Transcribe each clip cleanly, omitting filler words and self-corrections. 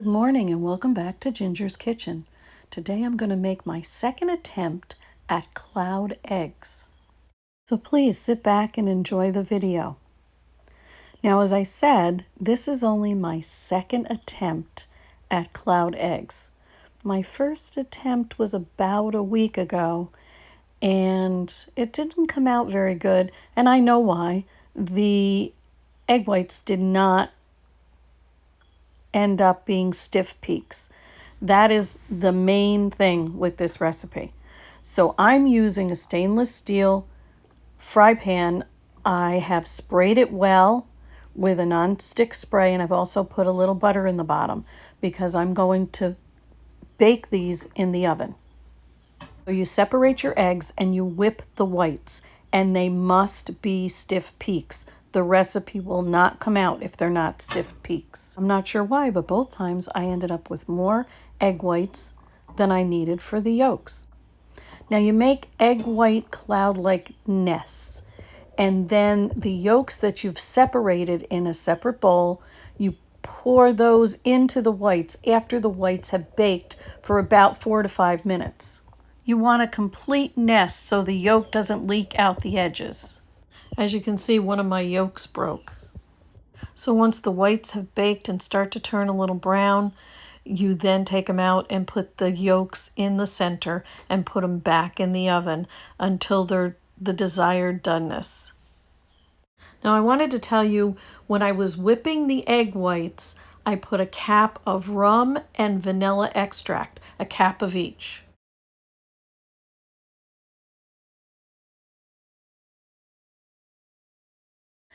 Good morning and welcome back to Ginger's Kitchen. Today I'm going to make my second attempt at cloud eggs. So please sit back and enjoy the video. Now, as I said, this is only my second attempt at cloud eggs. My first attempt was about a week ago and it didn't come out very good, and I know why. The egg whites did not end up being stiff peaks. That is the main thing with this recipe. So I'm using a stainless steel fry pan. I have sprayed it well with a non-stick spray, and I've also put a little butter in the bottom because I'm going to bake these in the oven. So you separate your eggs and you whip the whites, and they must be stiff peaks. The recipe will not come out if they're not stiff peaks. I'm not sure why, but both times I ended up with more egg whites than I needed for the yolks. Now you make egg white cloud-like nests, and then the yolks that you've separated in a separate bowl, you pour those into the whites after the whites have baked for about 4 to 5 minutes. You want a complete nest so the yolk doesn't leak out the edges. As you can see, one of my yolks broke. So once the whites have baked and start to turn a little brown, you then take them out and put the yolks in the center and put them back in the oven until they're the desired doneness. Now I wanted to tell you, when I was whipping the egg whites, I put a cap of rum and vanilla extract, a cap of each.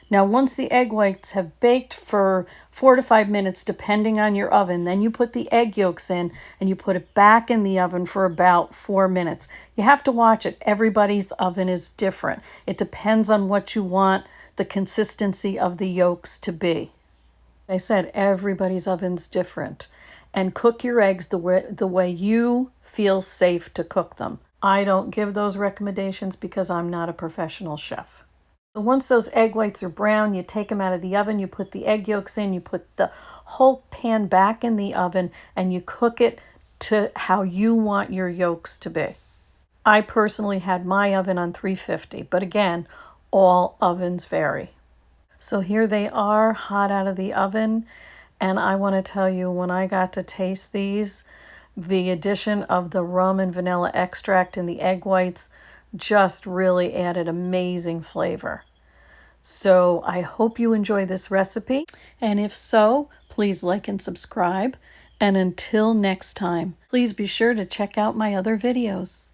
Now, once the egg whites have baked for 4 to 5 minutes, depending on your oven, then you put the egg yolks in and you put it back in the oven for about 4 minutes. You have to watch it. Everybody's oven is different. It depends on what you want the consistency of the yolks to be. I said everybody's oven's different. And cook your eggs the way you feel safe to cook them. I don't give those recommendations because I'm not a professional chef. So once those egg whites are brown, you take them out of the oven, you put the egg yolks in, you put the whole pan back in the oven, and you cook it to how you want your yolks to be. I personally had my oven on 350, but again, all ovens vary. So here they are, hot out of the oven, and I want to tell you, when I got to taste these, the addition of the rum and vanilla extract in the egg whites just really added amazing flavor. So I hope you enjoy this recipe, and if so, please like and subscribe. And until next time, please be sure to check out my other videos.